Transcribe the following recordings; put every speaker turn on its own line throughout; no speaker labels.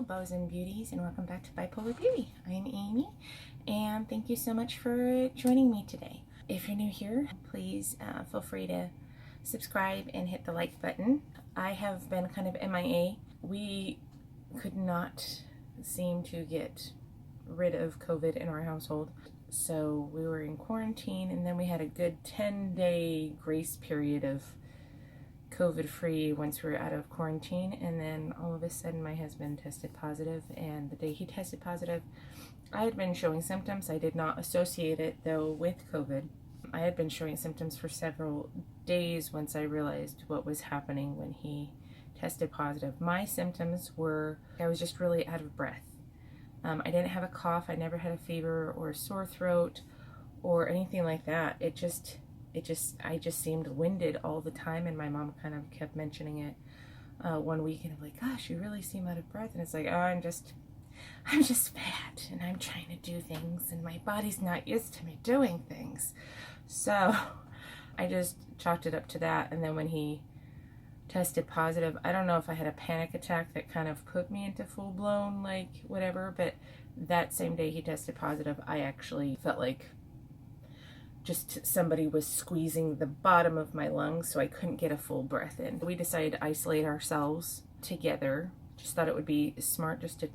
Hello, Beaus and Beauties, and welcome back to Bipolar Beauty. I'm Amy, and thank you so much for joining me today. If you're new here, please feel free to subscribe and hit the like button. I have been kind of MIA. We could not seem to get rid of COVID in our household, so we were in quarantine, and then we had a good 10-day grace period of COVID-free once we were out of quarantine, and then all of a sudden my husband tested positive, and the day he tested positive, I had been showing symptoms. I did not associate it though with COVID. I had been showing symptoms for several days once I realized what was happening when he tested positive. My symptoms were, I was just really out of breath. I didn't have a cough. I never had a fever or a sore throat or anything like that. I just seemed winded all the time, and my mom kind of kept mentioning it one week, and I'm like, gosh, you really seem out of breath. And it's like, oh, I'm just fat, and I'm trying to do things, and my body's not used to me doing things. So I just chalked it up to that. And then when he tested positive, I don't know if I had a panic attack that kind of put me into full-blown, like, whatever, but that same day he tested positive, I actually felt like just somebody was squeezing the bottom of my lungs, so I couldn't get a full breath in. We decided to isolate ourselves together. Just thought it would be smart just to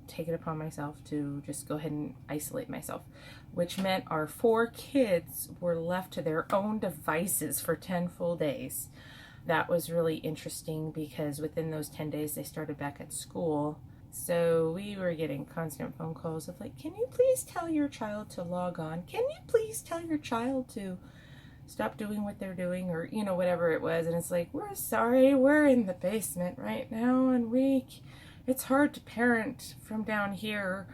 take it upon myself to just go ahead and isolate myself, which meant our 4 kids were left to their own devices for 10 full days. That was really interesting because within those 10 days they started back at school. So we were getting constant phone calls of like, can you please tell your child to log on? Can you please tell your child to stop doing what they're doing, or, you know, whatever it was. And it's like, we're sorry, we're in the basement right now, and it's hard to parent from down here.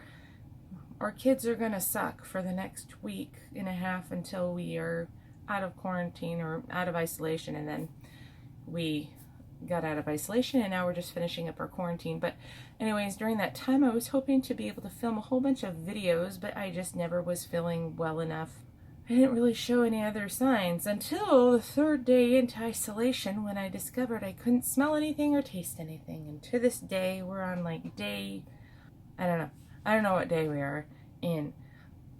Our kids are gonna suck for the next week and a half until we are out of quarantine or out of isolation. And then we got out of isolation, and now we're just finishing up our quarantine. But anyways, during that time I was hoping to be able to film a whole bunch of videos, but I just never was feeling well enough. I didn't really show any other signs until the 3rd day into isolation, when I discovered I couldn't smell anything or taste anything. And to this day, we're on like day, I don't know what day we are in,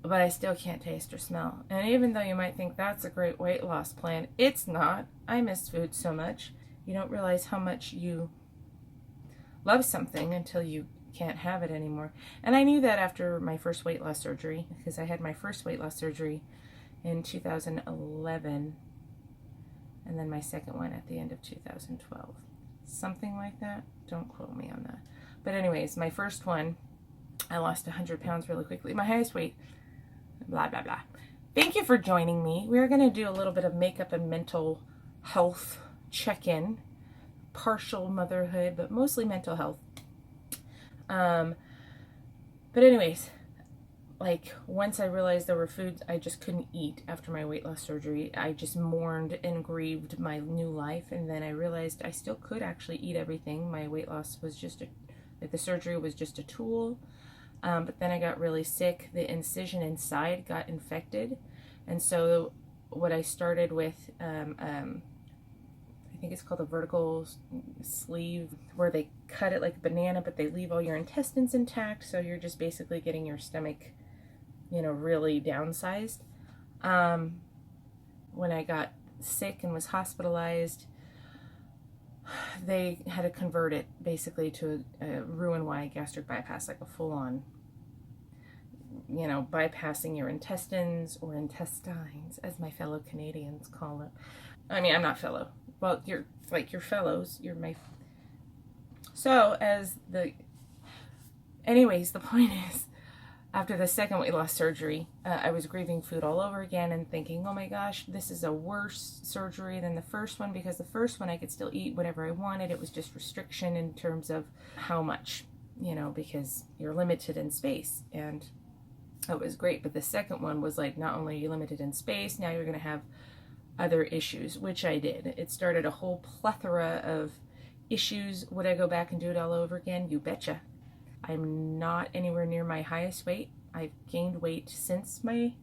but I still can't taste or smell. And even though you might think that's a great weight loss plan, it's not. I miss food so much. You don't realize how much you love something until you can't have it anymore. And I knew that after my first weight loss surgery, because I had my first weight loss surgery in 2011, and then my second one at the end of 2012. Something like that. Don't quote me on that. But anyways, my first one, I lost 100 pounds really quickly. My highest weight, blah, blah, blah. Thank you for joining me. We're going to do a little bit of makeup and mental health check-in, partial motherhood, but mostly mental health. But anyways, like, once I realized there were foods I just couldn't eat after my weight loss surgery, I just mourned and grieved my new life. And then I realized I still could actually eat everything. My weight loss was just the surgery was just a tool. But then I got really sick. The incision inside got infected, and so what I started with, I think it's called a vertical sleeve, where they cut it like a banana, but they leave all your intestines intact, so you're just basically getting your stomach, you know, really downsized. When I got sick and was hospitalized, they had to convert it basically to a Roux-en-Y gastric bypass, like a full-on, you know, bypassing your intestines, or intestines, as my fellow Canadians call it. I mean, I'm not fellow. Well, you're like your fellows. You're my... So, anyways, the point is, after the second weight loss surgery, I was grieving food all over again and thinking, oh my gosh, this is a worse surgery than the first one, because the first one I could still eat whatever I wanted. It was just restriction in terms of how much, you know, because you're limited in space, and it was great. But the second one was like, not only are you limited in space, now you're going to have other issues, which I did. It started a whole plethora of issues. Would I go back and do it all over again? You betcha. I'm not anywhere near my highest weight. I've gained weight since my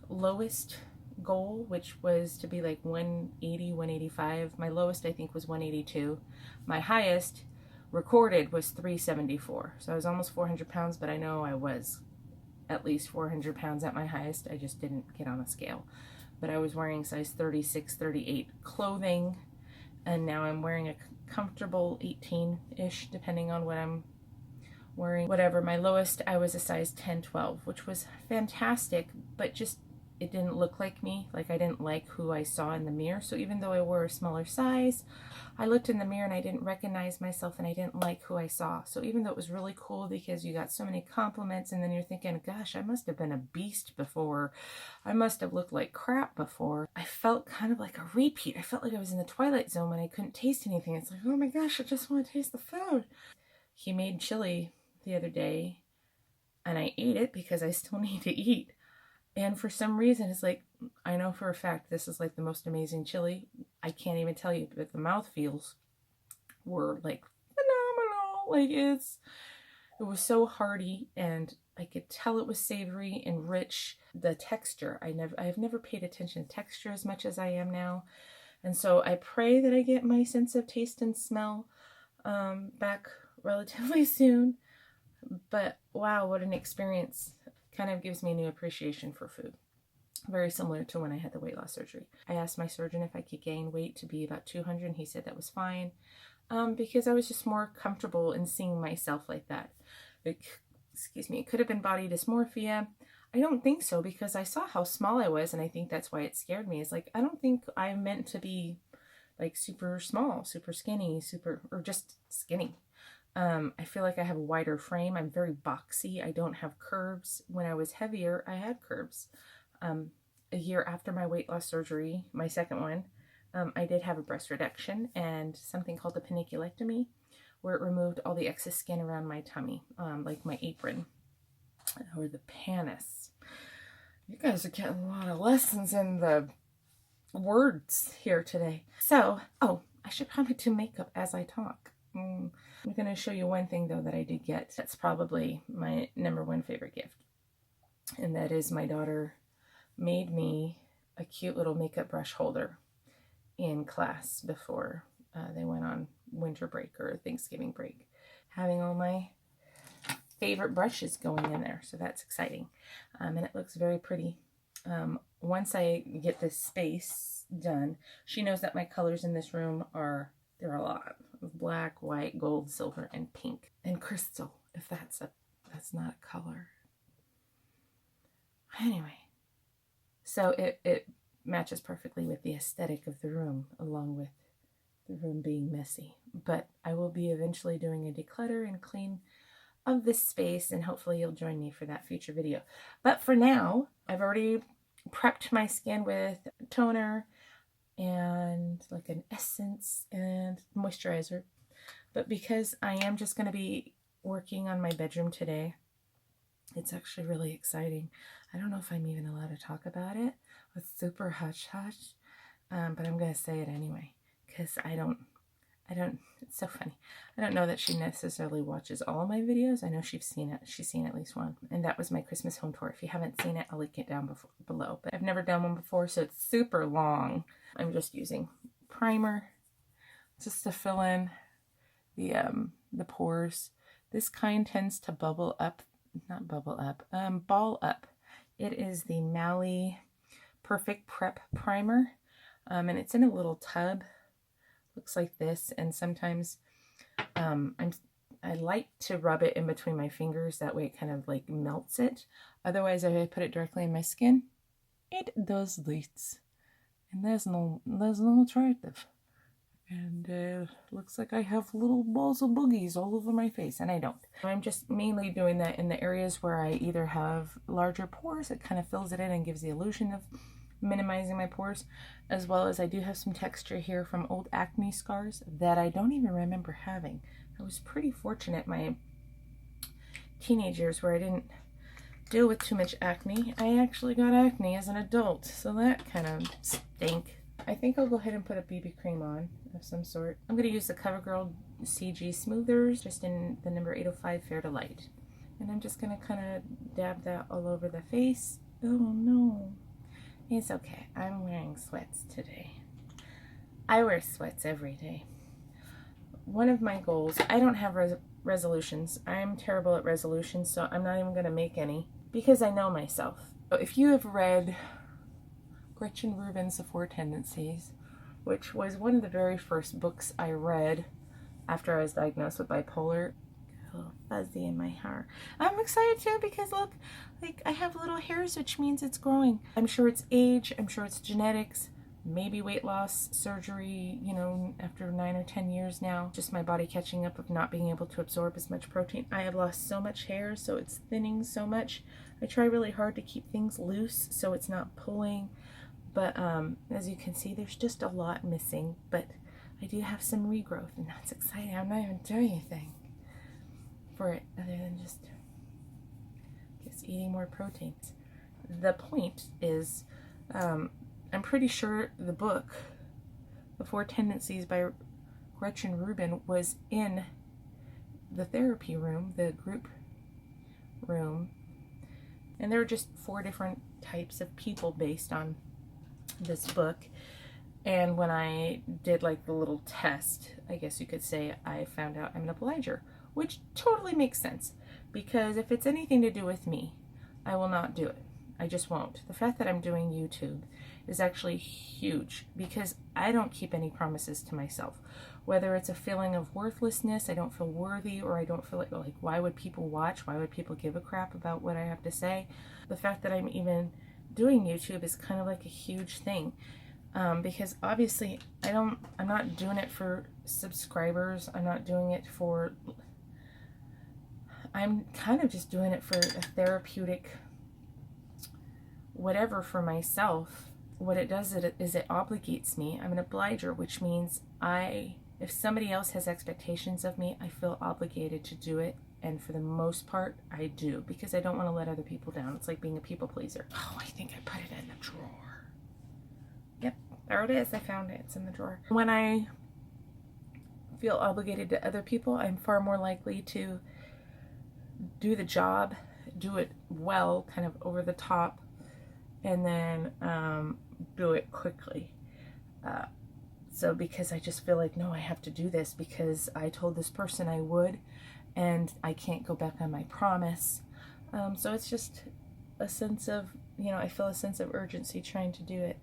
lowest goal, which was to be like 180, 185. My lowest, I think, was 182. My highest recorded was 374. So I was almost 400 pounds, but I know I was at least 400 pounds at my highest. I just didn't get on a scale. But I was wearing size 36, 38 clothing, and now I'm wearing a comfortable 18-ish, depending on what I'm wearing. Whatever, my lowest, I was a size 10, 12, which was fantastic, but just, it didn't look like me. Like, I didn't like who I saw in the mirror. So even though I wore a smaller size, I looked in the mirror and I didn't recognize myself, and I didn't like who I saw. So even though it was really cool because you got so many compliments, and then you're thinking, gosh, I must have been a beast before. I must have looked like crap before. I felt kind of like a repeat. I felt like I was in the Twilight Zone when I couldn't taste anything. It's like, oh my gosh, I just want to taste the food. He made chili the other day, and I ate it because I still need to eat. And for some reason, it's like, I know for a fact this is like the most amazing chili. I can't even tell you, but the mouthfeels were like phenomenal. Like, it was so hearty, and I could tell it was savory and rich. The texture, I've never paid attention to texture as much as I am now. And so I pray that I get my sense of taste and smell back relatively soon. But wow, what an experience. Kind of gives me a new appreciation for food. Very similar to when I had the weight loss surgery. I asked my surgeon if I could gain weight to be about 200, and he said that was fine, because I was just more comfortable in seeing myself like that. Excuse me, it could have been body dysmorphia. I don't think so, because I saw how small I was, and I think that's why it scared me. It's like, I don't think I'm meant to be like super small, super skinny, or just skinny. I feel like I have a wider frame. I'm very boxy. I don't have curves. When I was heavier, I had curves. A year after my weight loss surgery, my second one, I did have a breast reduction and something called a paniculectomy, where it removed all the excess skin around my tummy, like my apron, or the panis. You guys are getting a lot of lessons in the words here today. So, oh, I should probably do makeup as I talk. I'm going to show you one thing, though, that I did get. That's probably my #1 favorite gift. And that is my daughter made me a cute little makeup brush holder in class before they went on winter break or Thanksgiving break. Having all my favorite brushes going in there. So that's exciting. And it looks very pretty. Once I get this space done, she knows that my colors in this room there are a lot of black, white, gold, silver, and pink, and crystal, if that's not a color. Anyway, so it matches perfectly with the aesthetic of the room, along with the room being messy. But I will be eventually doing a declutter and clean of this space, and hopefully you'll join me for that future video. But for now, I've already prepped my skin with toner and like an essence and moisturizer. But because I am just going to be working on my bedroom today, it's actually really exciting. I don't know if I'm even allowed to talk about it. It's super hush-hush, but I'm going to say it anyway, because I don't, it's so funny. I don't know that she necessarily watches all my videos. I know she's seen at least one, and that was my Christmas home tour. If you haven't seen it, I'll link it down below, but I've never done one before, so it's super long. I'm just using primer just to fill in the pores. This kind tends to ball up. It is the Mally Perfect Prep Primer, and it's in a little tub. Looks like this, and sometimes I like to rub it in between my fingers. That way it kind of like melts it. Otherwise, if I put it directly in my skin, it does this. And there's no attractive. And looks like I have little balls of boogies all over my face, and I don't. I'm just mainly doing that in the areas where I either have larger pores. It kind of fills it in and gives the illusion of minimizing my pores, as well as I do have some texture here from old acne scars that I don't even remember having. I was pretty fortunate my teenage years where I didn't deal with too much acne. I actually got acne as an adult, so that kind of stink. I think I'll go ahead and put a BB cream on of some sort. I'm going to use the CoverGirl CG Smoothers, just in the number 805 Fair to Light. And I'm just going to kind of dab that all over the face. Oh no. It's okay. I'm wearing sweats today. I wear sweats every day. one of my goals, I don't have resolutions. I'm terrible at resolutions, so I'm not even going to make any because I know myself. If you have read Gretchen Rubin's The Four Tendencies, which was one of the very first books I read after I was diagnosed with bipolar, a little fuzzy in my hair. I'm excited too because look, like I have little hairs, which means it's growing. I'm sure it's age, I'm sure it's genetics, maybe weight loss, surgery, you know, after 9 or 10 years now, just my body catching up of not being able to absorb as much protein. I have lost so much hair, so it's thinning so much. I try really hard to keep things loose so it's not pulling, but as you can see, there's just a lot missing, but I do have some regrowth, and that's exciting. I'm not even doing anything for it other than just eating more proteins. The point is, I'm pretty sure the book, The Four Tendencies by Gretchen Rubin, was in the therapy room, the group room, and there were just 4 different types of people based on this book. And when I did like the little test, I guess you could say, I found out I'm an obliger, which totally makes sense, because if it's anything to do with me, I will not do it. I just won't. The fact that I'm doing YouTube is actually huge because I don't keep any promises to myself. Whether it's a feeling of worthlessness, I don't feel worthy, or I don't feel like why would people watch? Why would people give a crap about what I have to say? The fact that I'm even doing YouTube is kind of like a huge thing. Because obviously I'm not doing it for subscribers. I'm not doing it for, I'm kind of just doing it for a therapeutic whatever for myself. What it does is it obligates me. I'm an obliger, which means if somebody else has expectations of me, I feel obligated to do it. And for the most part, I do, because I don't want to let other people down. It's like being a people pleaser. Oh, I think I put it in the drawer. Yep, there it is. I found it. It's in the drawer. When I feel obligated to other people, I'm far more likely to do the job, do it well, kind of over the top, and then do it quickly. So because I just feel like, no, I have to do this because I told this person I would, and I can't go back on my promise. So it's just a sense of, I feel a sense of urgency trying to do it.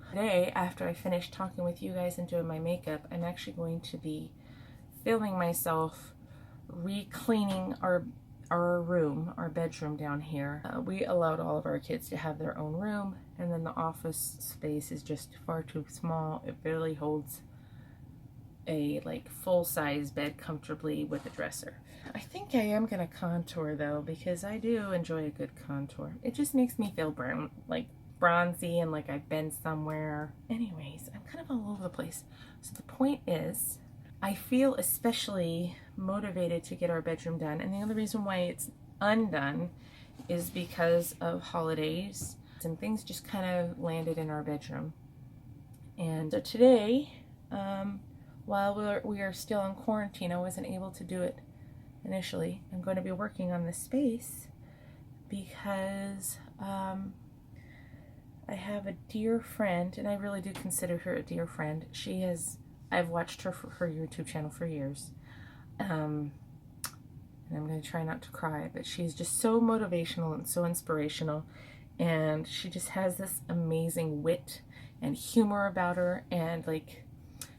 Today, after I finish talking with you guys and doing my makeup, I'm actually going to be filming myself re-cleaning our room, our bedroom down here. We allowed all of our kids to have their own room, and then the office space is just far too small. It barely holds a full-size bed comfortably with a dresser. I think I am gonna contour though, because I do enjoy a good contour. It just makes me feel bronzy and like I've been somewhere. Anyways, I'm kind of all over the place. So the point is, I feel especially motivated to get our bedroom done, and the only reason why it's undone is because of holidays, and things just kind of landed in our bedroom. And so today, while we are still in quarantine, I wasn't able to do it initially. I'm going to be working on this space because I have a dear friend, and I really do consider her a dear friend. I've watched her for her YouTube channel for years. And I'm going to try not to cry, but she's just so motivational and so inspirational, and she just has this amazing wit and humor about her, and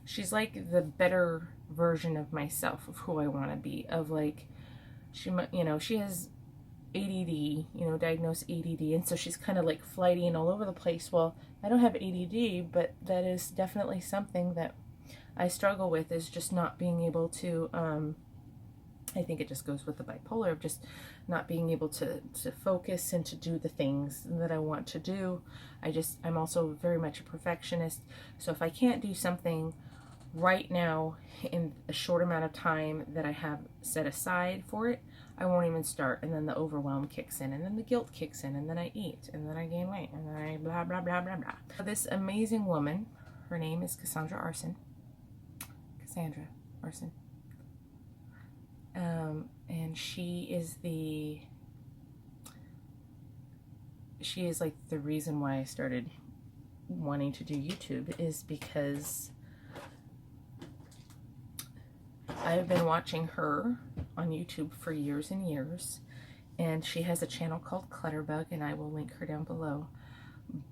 she's like the better version of myself, of who I want to be, of she has ADD, diagnosed ADD, and so she's kind of flighty and all over the place. Well, I don't have ADD, but that is definitely something that I struggle with, is just not being able to, I think it just goes with the bipolar, of just not being able to focus and to do the things that I want to do. I'm also very much a perfectionist, so if I can't do something right now in a short amount of time that I have set aside for it, I won't even start, and then the overwhelm kicks in, and then the guilt kicks in, and then I eat, and then I gain weight, and then I blah, blah, blah, blah, blah. This amazing woman, her name is Cassandra Arson, and she is the reason why I started wanting to do YouTube, is because I've been watching her on YouTube for years and years, and she has a channel called Clutterbug, and I will link her down below.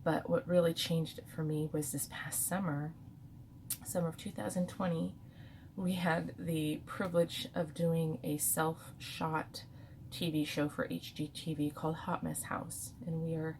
But what really changed it for me was this past summer of 2020, we had the privilege of doing a self-shot TV show for HGTV called Hot Mess House, and we're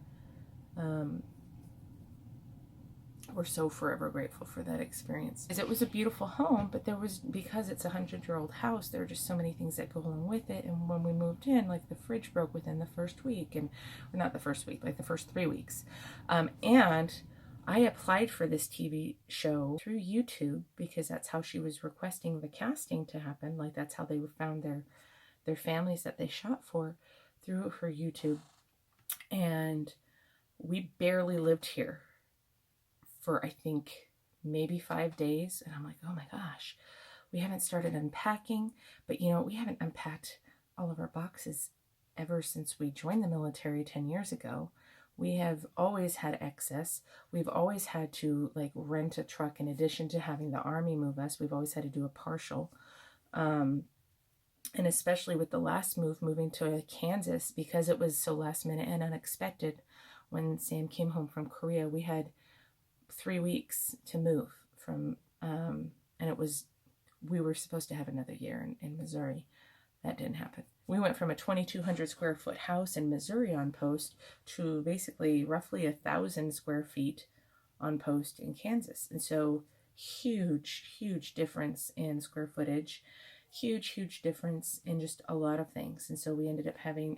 so forever grateful for that experience. It was a beautiful home, but because it's a 100-year-old house, there are just so many things that go along with it. And when we moved in, like the fridge broke within the first week, and or not the first week, like the first 3 weeks. And I applied for this TV show through YouTube because that's how she was requesting the casting to happen. Like that's how they found their families that they shot for, through her YouTube. And we barely lived here for, I think, maybe 5 days. And I'm like, oh my gosh, we haven't started unpacking. But you know, we haven't unpacked all of our boxes ever since we joined the military 10 years ago. We have always had excess. We've always had to like rent a truck in addition to having the Army move us. We've always had to do a partial. And especially with the last move, moving to Kansas, because it was so last minute and unexpected. When Sam came home from Korea, we had 3 weeks to move from, and we were supposed to have another year in Missouri. That didn't happen. We went from a 2,200 square foot house in Missouri on post to basically roughly 1,000 square feet on post in Kansas. And so huge difference in square footage, huge difference in just a lot of things. And so we ended up having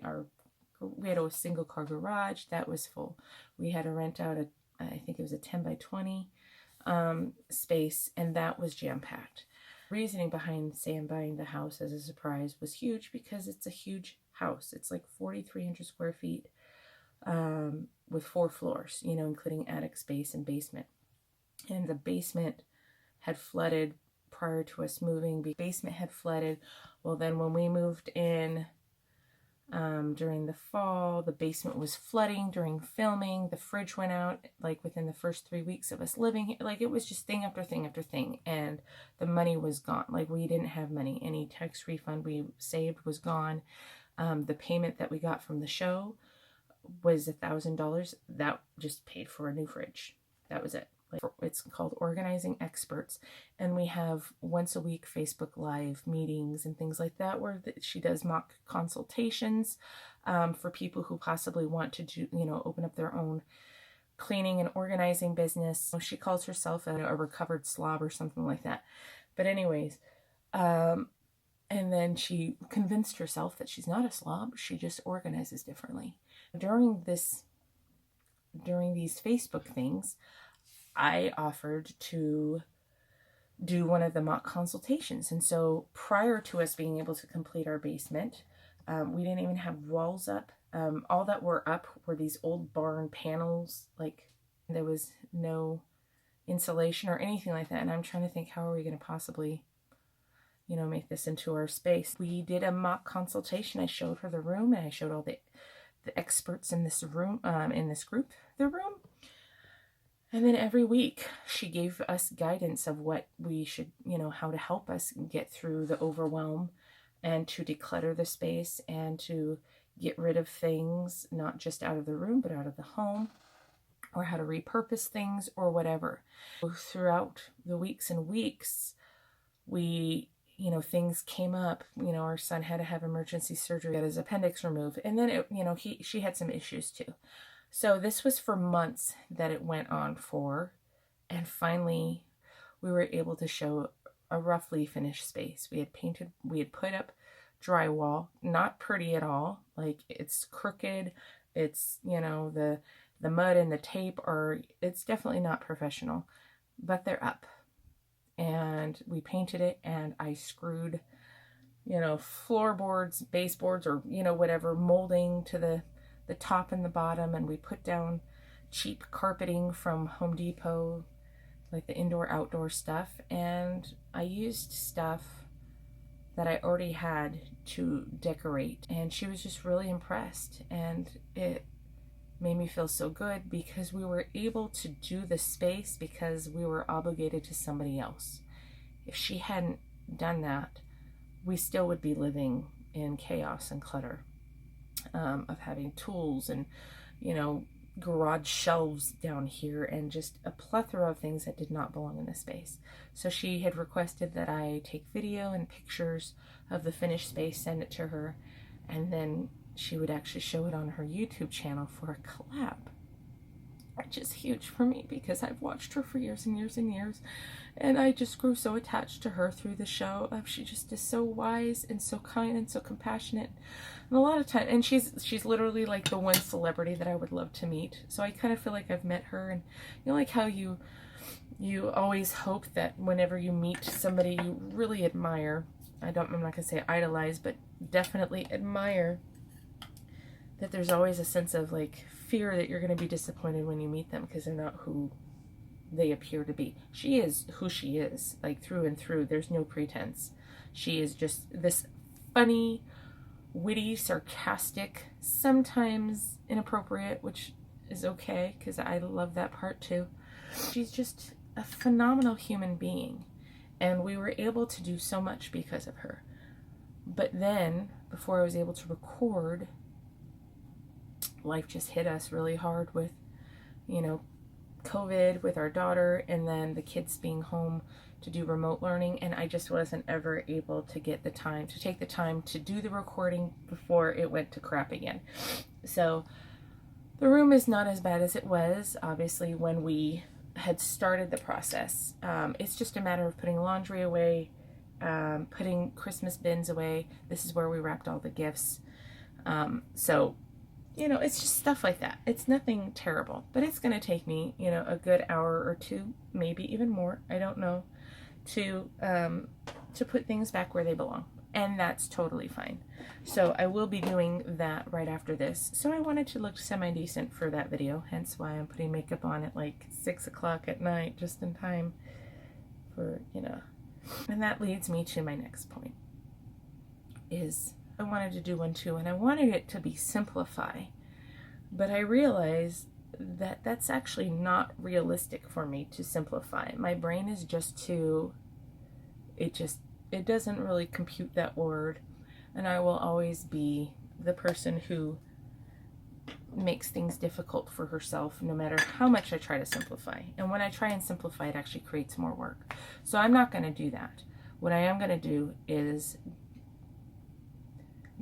we had a single car garage that was full. We had to rent out I think it was a 10 by 20 space, and that was jam-packed. Reasoning behind Sam buying the house as a surprise was huge because it's a huge house. It's like 4,300 square feet with 4 floors, you know, including attic space and basement. And the basement had flooded prior to us moving. The basement had flooded. Well, then when we moved in during the fall, the basement was flooding during filming. The fridge went out like within the first 3 weeks of us living here. Like it was just thing after thing after thing, and the money was gone. Like we didn't have money. Any tax refund we saved was gone. The payment that we got from the show was $1,000. That just paid for a new fridge. That was it. Like, it's called Organizing Experts, and we have once a week Facebook Live meetings and things like that where she does mock consultations for people who possibly want to do, you know, open up their own cleaning and organizing business. She calls herself a recovered slob or something like that. But anyways, and then she convinced herself that she's not a slob. She just organizes differently. During these Facebook things, I offered to do one of the mock consultations. And so prior to us being able to complete our basement, we didn't even have walls up. All that were up were these old barn panels. Like there was no insulation or anything like that. And I'm trying to think, how are we going to possibly, you know, make this into our space? We did a mock consultation. I showed her the room, and I showed all the experts in this room, in this group, the room. And then every week she gave us guidance of what we should, you know, how to help us get through the overwhelm and to declutter the space and to get rid of things, not just out of the room, but out of the home, or how to repurpose things or whatever. Throughout the weeks and weeks, we, you know, things came up. You know, our son had to have emergency surgery, got his appendix removed. And then, she had some issues too. So this was for months that it went on for, and finally we were able to show a roughly finished space. We had put up drywall, not pretty at all. Like it's crooked. It's, you know, the mud and the tape it's definitely not professional, but they're up. And we painted it, and I screwed, you know, floorboards, baseboards, or, you know, whatever, molding to the top and the bottom, and we put down cheap carpeting from Home Depot, like the indoor-outdoor stuff, and I used stuff that I already had to decorate, and she was just really impressed, and it made me feel so good because we were able to do the space because we were obligated to somebody else. If she hadn't done that, we still would be living in chaos and clutter, of having tools and, you know, garage shelves down here and just a plethora of things that did not belong in this space. So she had requested that I take video and pictures of the finished space, send it to her, and then she would actually show it on her YouTube channel for a collab, which is huge for me because I've watched her for years and years and years, and I just grew so attached to her through the show. She just is so wise and so kind and so compassionate, and a lot of time, and she's literally like the one celebrity that I would love to meet. So I kind of feel like I've met her, and you know, like how you always hope that whenever you meet somebody you really admire, I'm not gonna say idolize, but definitely admire, that there's always a sense of like fear that you're going to be disappointed when you meet them because they're not who they appear to be. She is who she is, like through and through. There's no pretense. She is just this funny, witty, sarcastic, sometimes inappropriate, which is okay because I love that part too. She's just a phenomenal human being, and we were able to do so much because of her. But then, before I was able to record, life just hit us really hard with, you know, COVID with our daughter, and then the kids being home to do remote learning, and I just wasn't ever able to take the time to do the recording before it went to crap again. So the room is not as bad as it was, obviously, when we had started the process. It's just a matter of putting laundry away, putting Christmas bins away. This is where we wrapped all the gifts. So, you know, it's just stuff like that. It's nothing terrible, but it's going to take me, you know, a good hour or two, maybe even more, I don't know, to put things back where they belong. And that's totally fine. So I will be doing that right after this. So I wanted to look semi-decent for that video, hence why I'm putting makeup on at like 6 o'clock at night, just in time for, you know. And that leads me to my next point, is I wanted to do one too, and I wanted it to be simplify, but I realized that that's actually not realistic for me to simplify. My brain is just too, it doesn't really compute that word, and I will always be the person who makes things difficult for herself no matter how much I try to simplify. And when I try and simplify, it actually creates more work. So I'm not going to do that. What I am going to do is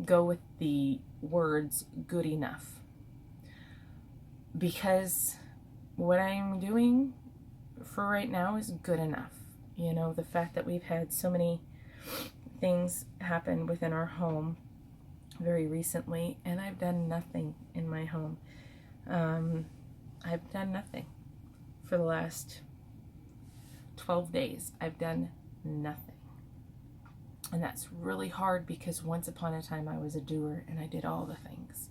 go with the words good enough, because what I'm doing for right now is good enough. You know, the fact that we've had so many things happen within our home very recently, and I've done nothing in my home. I've done nothing for the last 12 days. I've done nothing. And that's really hard because once upon a time I was a doer and I did all the things.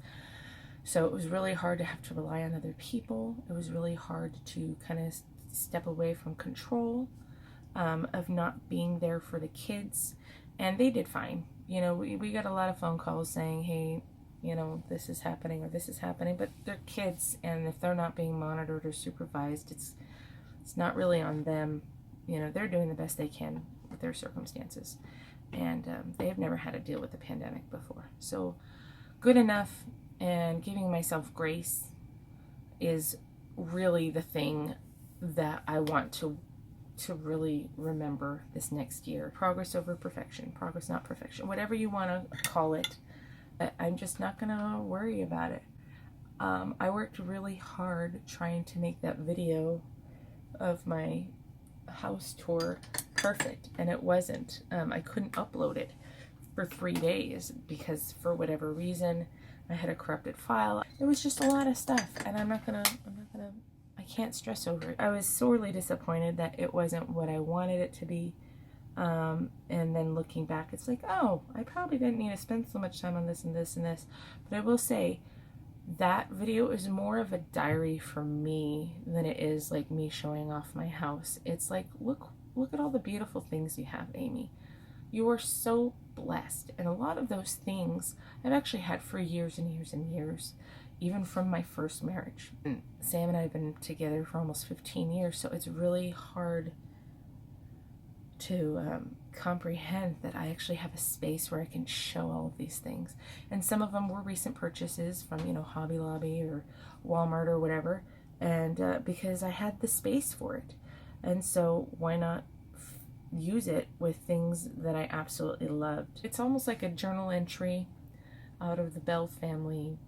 So it was really hard to have to rely on other people. It was really hard to kind of step away from control, of not being there for the kids. And they did fine. You know, we got a lot of phone calls saying, hey, you know, this is happening or this is happening, but they're kids, and if they're not being monitored or supervised, it's not really on them. You know, they're doing the best they can with their circumstances. And they have never had to deal with the pandemic before. So good enough and giving myself grace is really the thing that I want to really remember this next year. Progress over perfection. Progress, not perfection. Whatever you want to call it. I'm just not going to worry about it. I worked really hard trying to make that video of my house tour perfect, and it wasn't. I couldn't upload it for 3 days because for whatever reason I had a corrupted file. It was just a lot of stuff, and I can't stress over it. I was sorely disappointed that it wasn't what I wanted it to be. And then looking back, it's like, oh, I probably didn't need to spend so much time on this and this and this. But I will say that video is more of a diary for me than it is like me showing off my house. It's like, look at all the beautiful things you have, Amy. You are so blessed. And a lot of those things I've actually had for years and years and years, even from my first marriage. And Sam and I have been together for almost 15 years, so it's really hard to comprehend that I actually have a space where I can show all of these things. And some of them were recent purchases from, you know, Hobby Lobby or Walmart or whatever. And because I had the space for it. And so why not use it with things that I absolutely loved? It's almost like a journal entry out of the Bell family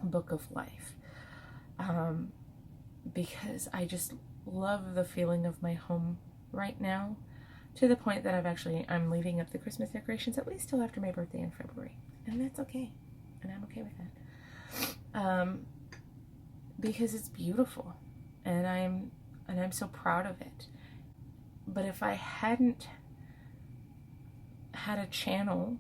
book of life. Because I just love the feeling of my home right now, to the point that I'm leaving up the Christmas decorations at least till after my birthday in February. And that's okay. And I'm okay with that. Because it's beautiful. And I'm so proud of it. But if I hadn't had a channel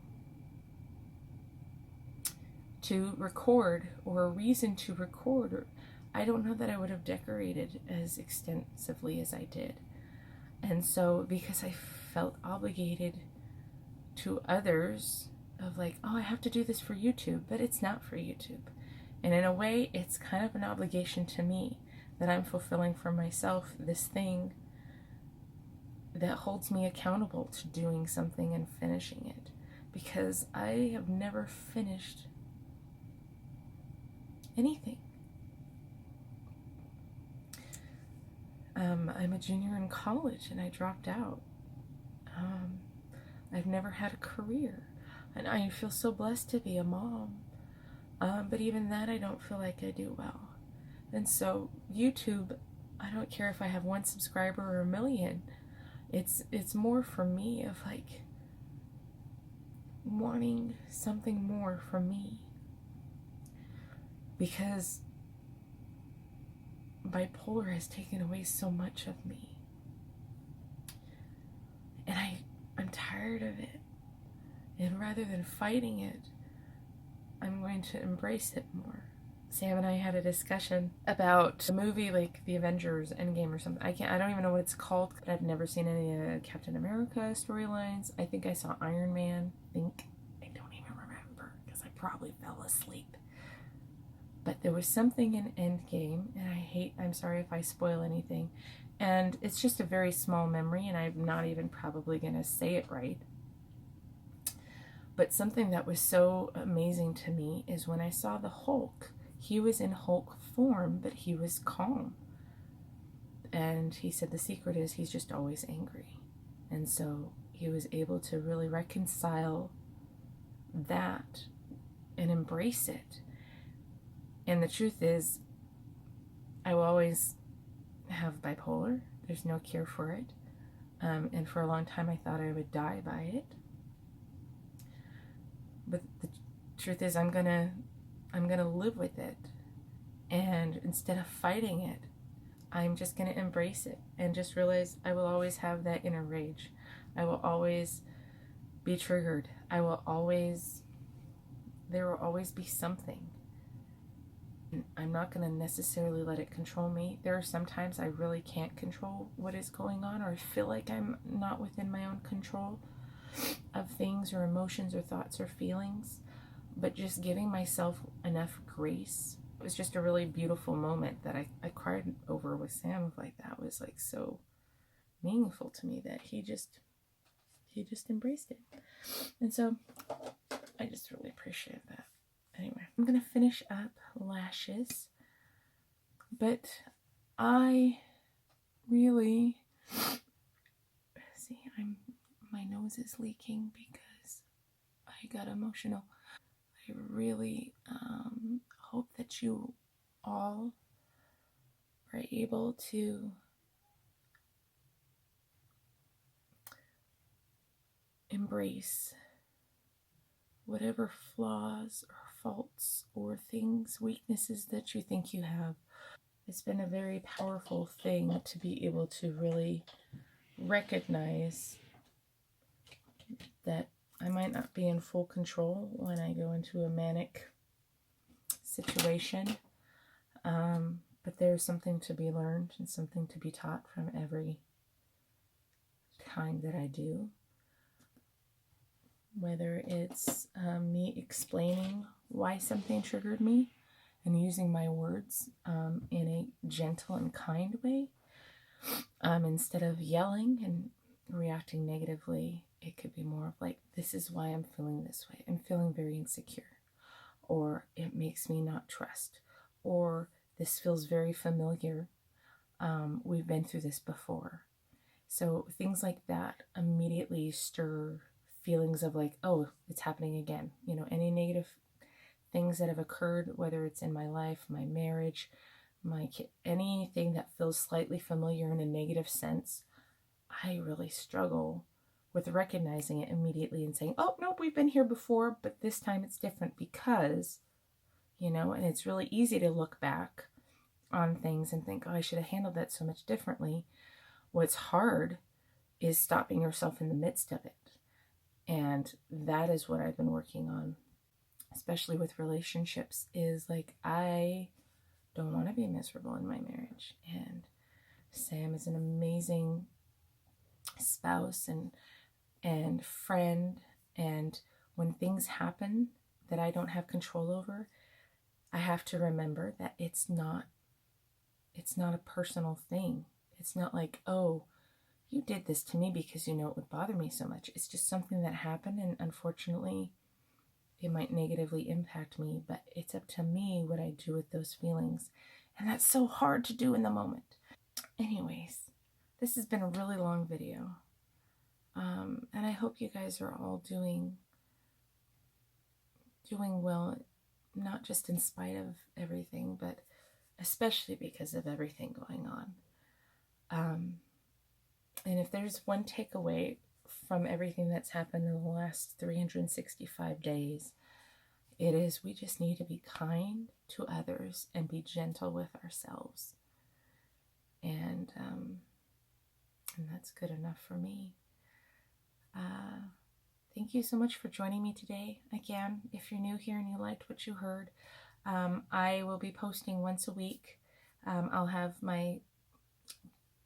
to record, or a reason to record, I don't know that I would have decorated as extensively as I did. And so, because I felt obligated to others, of like, oh, I have to do this for YouTube, but it's not for YouTube. And in a way, it's kind of an obligation to me, that I'm fulfilling for myself this thing that holds me accountable to doing something and finishing it. Because I have never finished anything. I'm a junior in college and I dropped out. I've never had a career, and I feel so blessed to be a mom. But even that, I don't feel like I do well. And so YouTube, I don't care if I have 1 subscriber or 1 million. It's more for me of like wanting something more from me. Because bipolar has taken away so much of me. And I'm tired of it. And rather than fighting it, I'm going to embrace it more. Sam and I had a discussion about a movie like The Avengers Endgame or something. I don't even know what it's called, but I've never seen any Captain America storylines. I think I saw Iron Man. I don't even remember because I probably fell asleep. But there was something in Endgame, and I'm sorry if I spoil anything, and it's just a very small memory, and I'm not even probably going to say it right. But something that was so amazing to me is when I saw the Hulk. He was in Hulk form, but he was calm. And he said the secret is he's just always angry. And so he was able to really reconcile that and embrace it. And the truth is, I will always have bipolar. There's no cure for it. And for a long time I thought I would die by it. But the truth is, I'm gonna live with it. And instead of fighting it, I'm just gonna embrace it and just realize I will always have that inner rage. I will always be triggered. There will always be something. I'm not going to necessarily let it control me. There are some times I really can't control what is going on, or I feel like I'm not within my own control of things or emotions or thoughts or feelings. But just giving myself enough grace. It was just a really beautiful moment that I cried over with Sam. Like, that was like so meaningful to me that he just embraced it. And so I just really appreciate that. Anyway, I'm going to finish up lashes, but I really, my nose is leaking because I got emotional. I really hope that you all are able to embrace whatever flaws or faults or things, weaknesses that you think you have. It's been a very powerful thing to be able to really recognize that I might not be in full control when I go into a manic situation. But there's something to be learned and something to be taught from every time that I do. Whether it's me explaining why something triggered me and using my words in a gentle and kind way, instead of yelling reacting negatively. It could be more of like, this is why I'm feeling this way. I'm feeling very insecure. Or it makes me not trust. Or this feels very familiar. We've been through this before. So things like that immediately stir feelings of like, oh, it's happening again. You know, any negative things that have occurred, whether it's in my life, my marriage, my kid, anything that feels slightly familiar in a negative sense, I really struggle with recognizing it immediately and saying, oh, nope, we've been here before, but this time it's different because, you know, and it's really easy to look back on things and think, oh, I should have handled that so much differently. What's hard is stopping yourself in the midst of it. And that is what I've been working on, especially with relationships, is like, I don't want to be miserable in my marriage. And Sam is an amazing spouse and friend. And when things happen that I don't have control over, I have to remember that it's not a personal thing. It's not like, oh, you did this to me because you know it would bother me so much. It's just something that happened, and unfortunately it might negatively impact me, but it's up to me what I do with those feelings. And that's so hard to do in the moment. Anyways, this has been a really long video. And I hope you guys are all doing well, not just in spite of everything, but especially because of everything going on. And if there's one takeaway from everything that's happened in the last 365 days, it is we just need to be kind to others and be gentle with ourselves. And that's good enough for me. Thank you so much for joining me today. Again, if you're new here and you liked what you heard, I will be posting once a week. I'll have my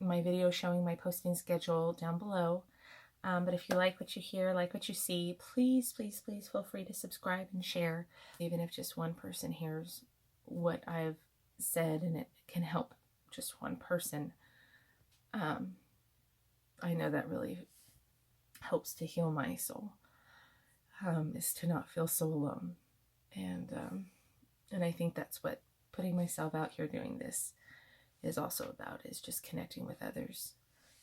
video showing my posting schedule down below. But if you like what you hear, like what you see, please, please, please feel free to subscribe and share. Even if just one person hears what I've said and it can help just one person, I know that really helps to heal my soul, is to not feel so alone. And I think that's what putting myself out here doing this is also about, is just connecting with others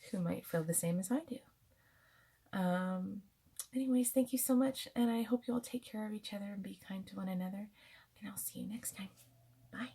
who might feel the same as I do. Anyways, thank you so much, and I hope you all take care of each other and be kind to one another, and I'll see you next time. Bye.